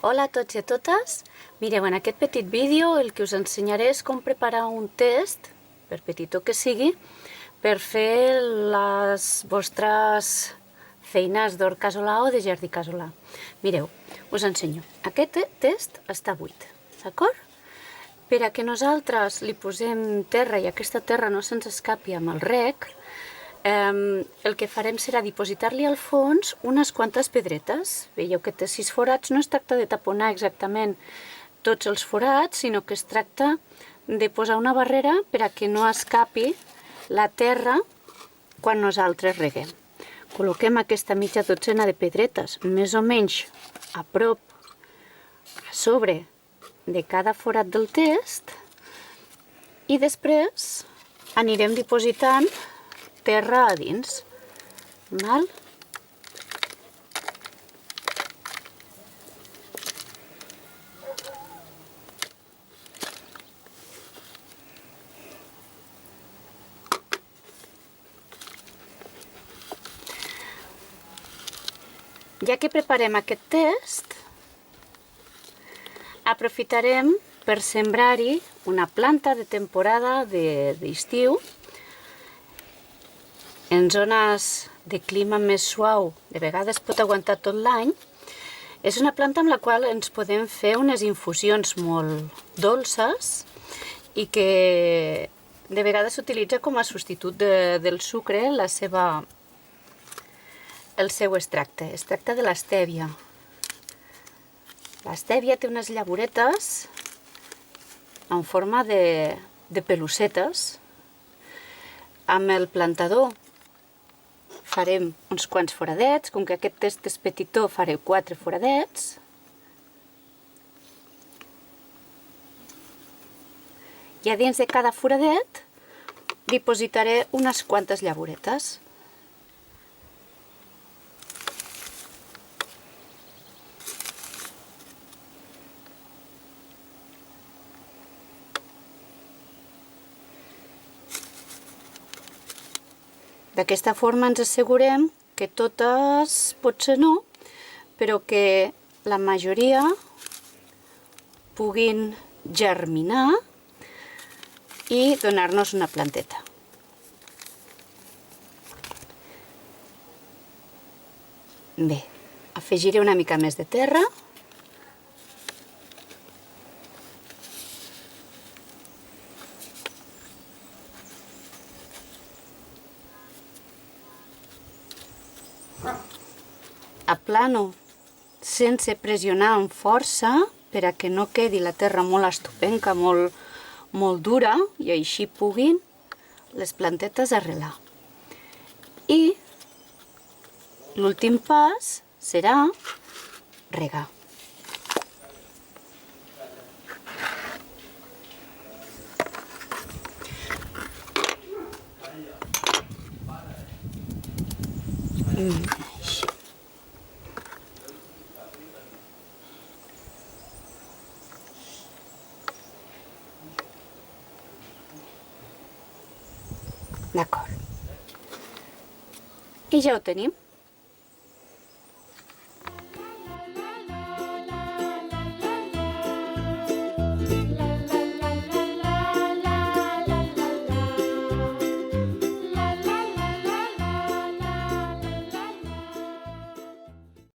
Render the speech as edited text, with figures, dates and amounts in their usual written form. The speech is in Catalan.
Hola a tots i a totes. Mireu, en aquest petit vídeo el que us ensenyaré és com preparar un test, per petitó que sigui, per fer les vostres feines d'hort casolà o de jardí casolà. Mireu, us ensenyo. Aquest test està buit, d'acord? Per a que nosaltres li posem terra i aquesta terra no se'ns escapi amb el rec, el que farem serà dipositar-li al fons unes quantes pedretes. Veieu que té 6 forats, no es tracta de taponar exactament tots els forats, sinó que es tracta de posar una barrera per a que no escapi la terra quan nosaltres reguem. Col·loquem aquesta mitja dotzena de pedretes, més o menys a prop, a sobre de cada forat del test, i després anirem dipositant terra a dins. Val? Ja que preparem aquest test, aprofitarem per sembrar-hi una planta de temporada d'estiu. En zones de clima més suau, de vegades pot aguantar tot l'any. És una planta amb la qual ens podem fer unes infusions molt dolces i que de vegades s'utilitza com a substitut del sucre, el seu extracte. Es tracta de l'estèvia. L'estèvia té unes llavuretes en forma de pelussetes. Amb el plantador farem uns quants foradets, com que aquest test és petitó faré 4 foradets. I a dins de cada foradet dipositaré unes quantes llavuretes. D'aquesta forma ens assegurem que totes, potser no, però que la majoria puguin germinar i donar-nos una planteta. Bé, afegiré una mica més de terra. Aplano sense pressionar amb força per a que no quedi la terra molt estupenca, molt dura, i així puguin les plantetes arrelar. I l'últim pas serà regar. D'acord. I ja ho tenim.